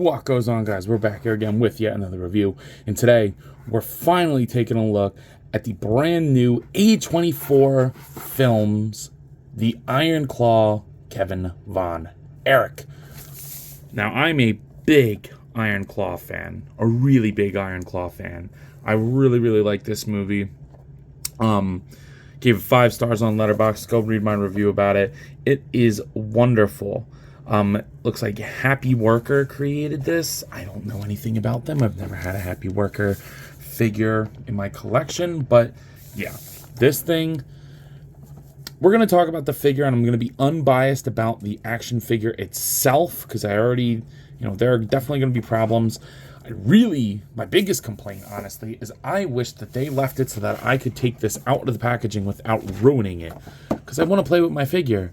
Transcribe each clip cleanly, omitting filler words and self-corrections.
What goes on, guys? We're back here again with yet another review, and today we're finally taking a look at the brand new A24 films, The Iron Claw, Kevin Von Erich. Now, I'm a big Iron Claw fan, a really big Iron Claw fan. I really like this movie. Gave it 5 stars on Letterboxd. Go read my review about it. It is wonderful. Looks like Happy Worker created this. I don't know anything about them. I've never had a Happy Worker figure in my collection, but yeah, this thing, we're going to talk about the figure, and I'm going to be unbiased about the action figure itself, because I already, there are definitely going to be problems. My biggest complaint, honestly, is I wish that they left it so that I could take this out of the packaging without ruining it, because I want to play with my figure.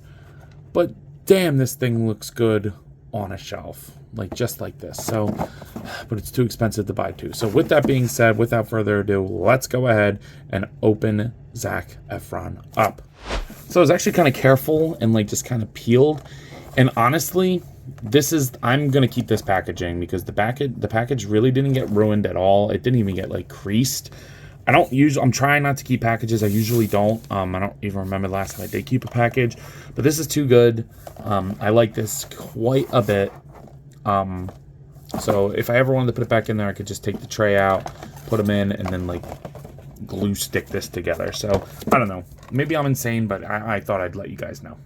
But damn, this thing looks good on a shelf, just like this. So, but it's too expensive to buy too. So with that being said, without further ado, let's go ahead and open Zac Efron up. So I was actually kind of careful and just kind of peeled. And honestly, I'm going to keep this packaging because the package really didn't get ruined at all. It didn't even get creased. I'm trying not to keep packages. I usually don't. I don't even remember the last time I did keep a package, but this is too good. I like this quite a bit. So if I ever wanted to put it back in there, I could just take the tray out, put them in, and then glue stick this together. So I don't know. Maybe I'm insane, but I thought I'd let you guys know.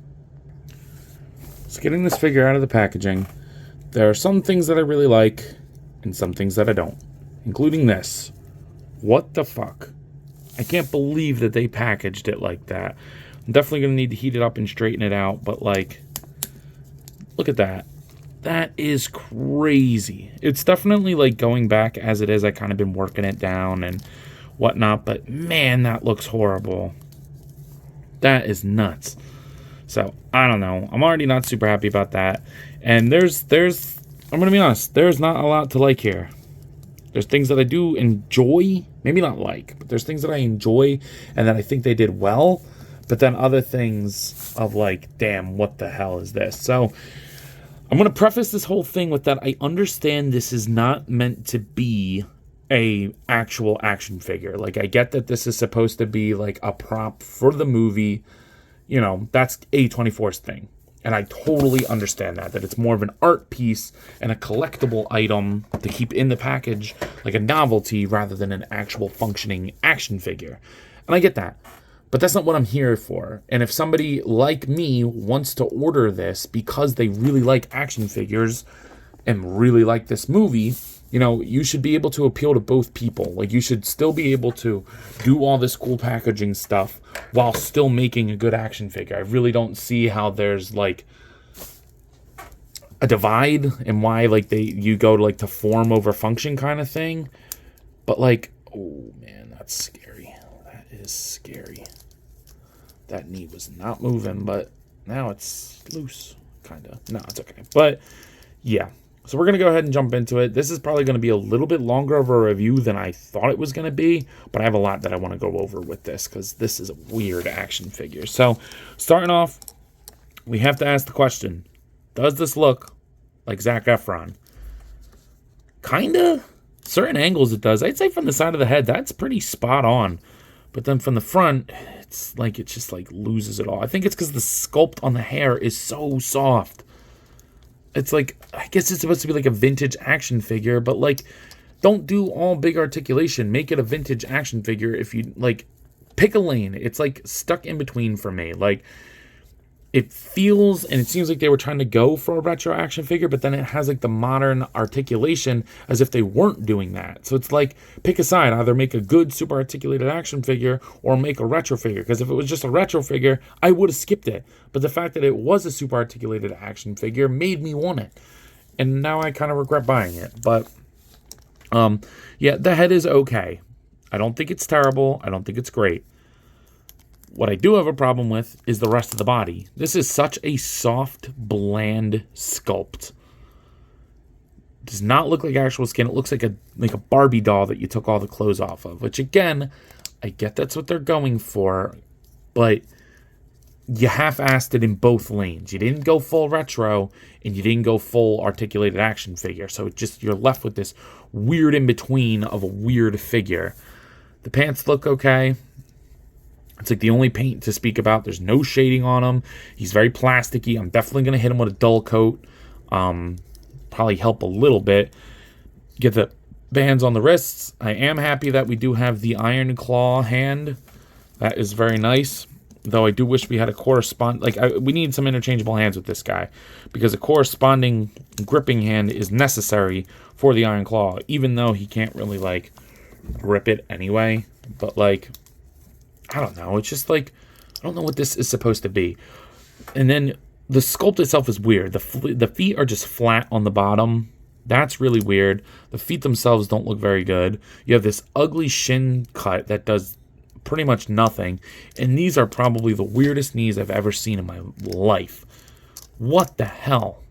So getting this figure out of the packaging, there are some things that I really like and some things that I don't, including this. What the fuck? I can't believe that they packaged it like that. I'm definitely going to need to heat it up and straighten it out, but look at that. That is crazy. It's definitely going back as it is. I kind of been working it down and whatnot, but man, that looks horrible. That is nuts. So, I don't know. I'm already not super happy about that. And I'm going to be honest, there's not a lot to like here. There's things that I do enjoy, maybe not but there's things that I enjoy and that I think they did well, but then other things of damn, what the hell is this? So I'm going to preface this whole thing with that I understand this is not meant to be a actual action figure. I get that this is supposed to be a prop for the movie. That's A24's thing. And I totally understand that it's more of an art piece and a collectible item to keep in the package, like a novelty, rather than an actual functioning action figure. And I get that. But that's not what I'm here for. And if somebody like me wants to order this because they really like action figures and really like this movie, you should be able to appeal to both people. You should still be able to do all this cool packaging stuff while still making a good action figure. I really don't see how there's a divide and why you go to form over function kind of thing. But oh man, that's scary. That is scary. That knee was not moving, but now it's loose, kind of. No, it's okay. But yeah. So we're going to go ahead and jump into it. This is probably going to be a little bit longer of a review than I thought it was going to be, but I have a lot that I want to go over with this because this is a weird action figure. So starting off, we have to ask the question, does this look like Zac Efron? Kinda. Certain angles it does. I'd say from the side of the head, that's pretty spot on. But then from the front, it's it just loses it all. I think it's because the sculpt on the hair is so soft. It's I guess it's supposed to be a vintage action figure, but don't do all big articulation. Make it a vintage action figure. If you pick a lane. It's stuck in between for me. It feels and it seems like they were trying to go for a retro action figure, but then it has the modern articulation as if they weren't doing that. So it's pick a side, either make a good super articulated action figure or make a retro figure. Because if it was just a retro figure, I would have skipped it. But the fact that it was a super articulated action figure made me want it. And now I kind of regret buying it. But yeah, the head is okay. I don't think it's terrible. I don't think it's great. What I do have a problem with is the rest of the body. This is such a soft, bland sculpt. It does not look like actual skin. It looks like a Barbie doll that you took all the clothes off of. Which again, I get that's what they're going for, but you half-assed it in both lanes. You didn't go full retro, and you didn't go full articulated action figure. So it just, you're left with this weird in-between of a weird figure. The pants look okay. It's like the only paint to speak about. There's no shading on him. He's very plasticky. I'm definitely going to hit him with a dull coat. Probably help a little bit. Get the bands on the wrists. I am happy that we do have the iron claw hand. That is very nice. Though I do wish we had a correspond... Like, we need some interchangeable hands with this guy. Because a corresponding gripping hand is necessary for the iron claw. Even though he can't really, like, grip it anyway. But, like, I don't know. It's just, like, I don't know what this is supposed to be. And then the sculpt itself is weird. The feet are just flat on the bottom. That's really weird. The feet themselves don't look very good. You have this ugly shin cut that does pretty much nothing. And these are probably the weirdest knees I've ever seen in my life. What the hell?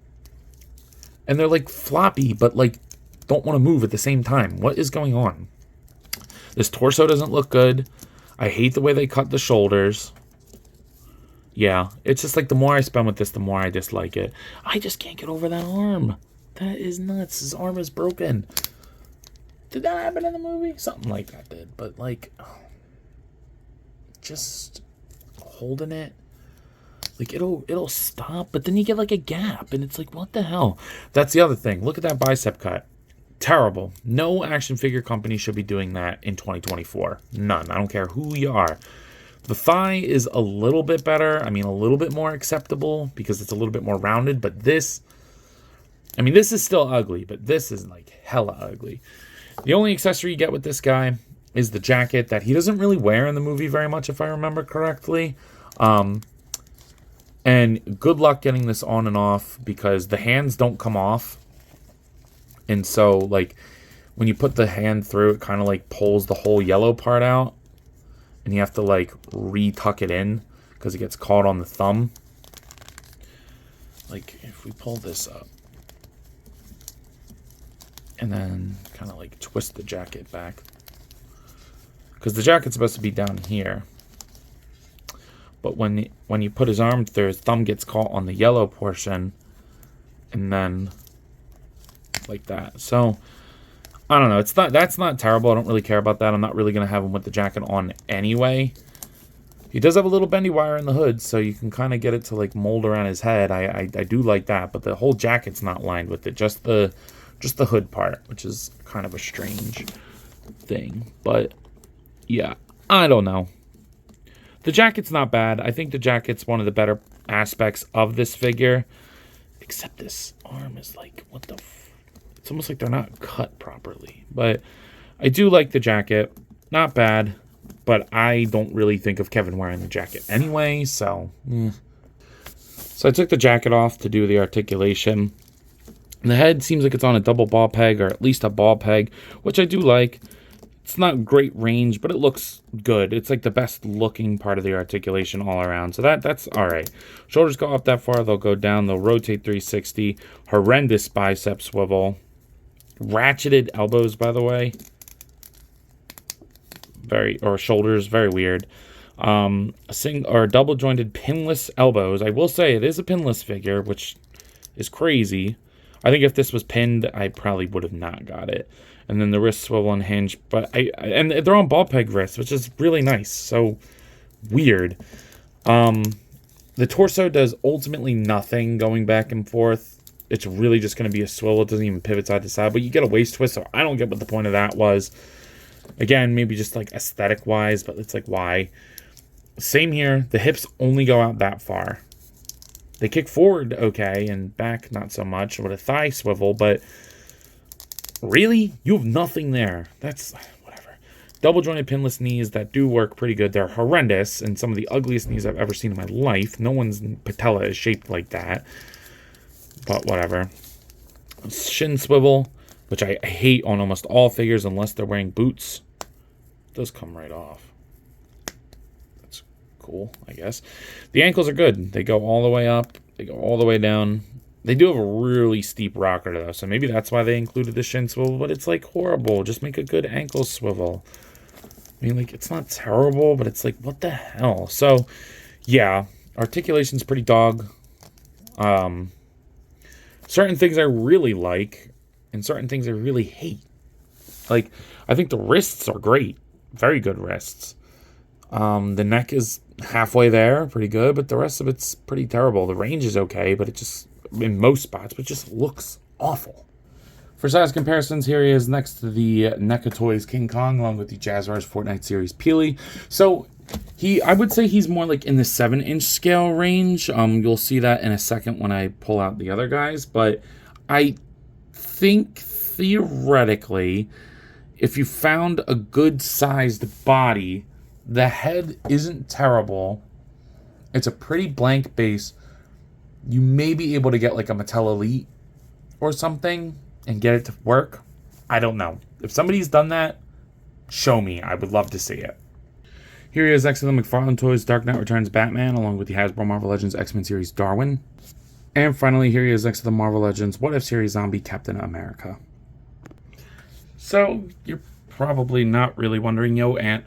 And they're like floppy, but like don't want to move at the same time. What is going on? This torso doesn't look good. I hate the way they cut the shoulders. Yeah, it's just like the more I spend with this, the more I dislike it. I just can't get over that arm. That is nuts. His arm is broken. Did that happen in the movie? Something like that did. But like, just holding it, like it'll stop, but then you get like a gap, and it's like, what the hell? That's the other thing. Look at that bicep cut. Terrible. No action figure company should be doing that in 2024. None. I don't care who you are. The thigh is a little bit better. I mean, a little bit more acceptable because it's a little bit more rounded. But this, I mean, this is still ugly, but this is like hella ugly. The only accessory you get with this guy is the jacket that he doesn't really wear in the movie very much, if I remember correctly. And good luck getting this on and off because the hands don't come off. And so, like, when you put the hand through, it kind of, like, pulls the whole yellow part out. And you have to, like, re-tuck it in because it gets caught on the thumb. Like, if we pull this up. And then kind of, like, twist the jacket back. Because the jacket's supposed to be down here. But when you put his arm through, his thumb gets caught on the yellow portion. And then like that. So I don't know. That's not terrible. I don't really care about that. I'm not really going to have him with the jacket on anyway. He does have a little bendy wire in the hood, so you can kind of get it to like mold around his head. I do like that, but the whole jacket's not lined with it. Just the hood part, which is kind of a strange thing. But yeah, I don't know. The jacket's not bad. I think the jacket's one of the better aspects of this figure. Except this arm is like, what the it's almost like they're not cut properly. But I do like the jacket. Not bad. But I don't really think of Kevin wearing the jacket anyway. So I took the jacket off to do the articulation. The head seems like it's on a double ball peg. Or at least a ball peg. Which I do like. It's not great range. But it looks good. It's like the best looking part of the articulation all around. So that's alright. Shoulders go up that far. They'll go down. They'll rotate 360. Horrendous bicep swivel. Ratcheted elbows, by the way. Shoulders, very weird. Double jointed pinless elbows. I will say it is a pinless figure, which is crazy. I think if this was pinned, I probably would have not got it. And then the wrist swivel and hinge, but and they're on ball peg wrists, which is really nice. So weird. The torso does ultimately nothing going back and forth. It's really just going to be a swivel. It doesn't even pivot side to side, but you get a waist twist, so I don't get what the point of that was. Again, maybe just like aesthetic wise, but it's like, why? Same here. The hips only go out that far. They kick forward okay, and back not so much with a thigh swivel, but really? You have nothing there. That's whatever. Double jointed pinless knees that do work pretty good. They're horrendous and some of the ugliest knees I've ever seen in my life. No one's patella is shaped like that. But whatever. Shin swivel, which I hate on almost all figures unless they're wearing boots. It does come right off. That's cool, I guess. The ankles are good. They go all the way up. They go all the way down. They do have a really steep rocker, though, so maybe that's why they included the shin swivel, but it's, like, horrible. Just make a good ankle swivel. I mean, like, it's not terrible, but it's like, what the hell? So, yeah, Articulation's pretty dog. Certain things I really like, and certain things I really hate. Like, I think the wrists are great. Very good wrists. The neck is halfway there, pretty good, but the rest of it's pretty terrible. The range is okay, but it just, in most spots, but it just looks awful. For size comparisons, here he is next to the NECA Toys King Kong, along with the Jazzwares Fortnite Series Peely. So, I would say he's more like in the 7-inch scale range. You'll see that in a second when I pull out the other guys, but I think theoretically, if you found a good sized body, the head isn't terrible. It's a pretty blank base. You may be able to get like a Mattel Elite or something and get it to work. I don't know. If somebody's done that, show me. I would love to see it. Here he is next to the McFarlane Toys Dark Knight Returns Batman, along with the Hasbro Marvel Legends X-Men series Darwin. And finally, here he is next to the Marvel Legends What If series Zombie Captain America. So, you're probably not really wondering, yo, Ant,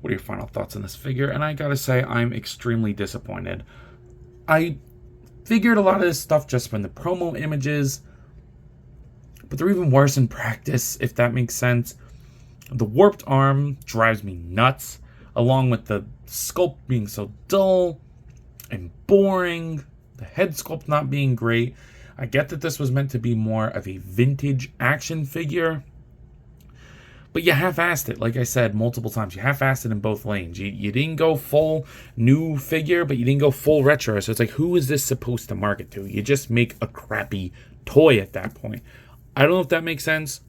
what are your final thoughts on this figure? And I gotta say, I'm extremely disappointed. I figured a lot of this stuff just from the promo images, but they're even worse in practice, if that makes sense. The warped arm drives me nuts, along with the sculpt being so dull and boring, the head sculpt not being great. I get that this was meant to be more of a vintage action figure, but you half-assed it, like I said multiple times. You half-assed it in both lanes. You didn't go full new figure, but you didn't go full retro. So it's like, who is this supposed to market to? You just make a crappy toy at that point. I don't know if that makes sense.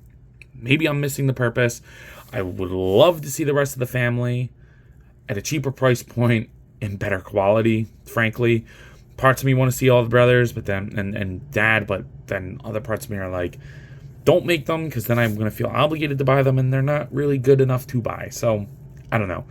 Maybe I'm missing the purpose. I would love to see the rest of the family at a cheaper price point in better quality, frankly. Parts of me want to see all the brothers, but then and dad, but then other parts of me are like, don't make them, because then I'm going to feel obligated to buy them, and they're not really good enough to buy. So, I don't know.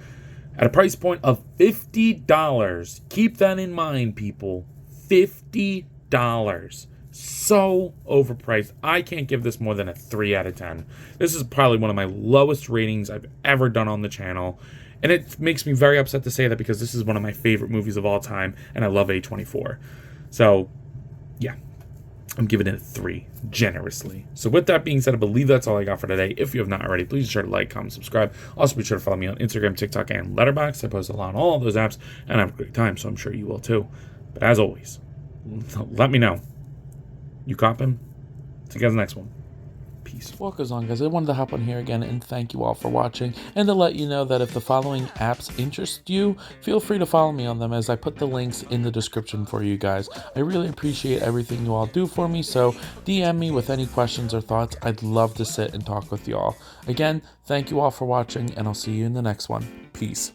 At a price point of $50, keep that in mind, people. $50. So overpriced. I can't give this more than a 3 out of 10. This is probably one of my lowest ratings I've ever done on the channel. And it makes me very upset to say that, because this is one of my favorite movies of all time, and I love A24. So, yeah. I'm giving it a 3, generously. So with that being said, I believe that's all I got for today. If you have not already, please be sure to like, comment, subscribe. Also be sure to follow me on Instagram, TikTok, and Letterboxd. I post a lot on all of those apps, and I have a great time, so I'm sure you will too. But as always, let me know. You coppin'? See you guys next one. Peace. What goes on, guys? I wanted to hop on here again and thank you all for watching, and to let you know that if the following apps interest you, feel free to follow me on them, as I put the links in the description for you guys. I really appreciate everything you all do for me, so DM me with any questions or thoughts. I'd love to sit and talk with you all. Again, thank you all for watching, and I'll see you in the next one. Peace.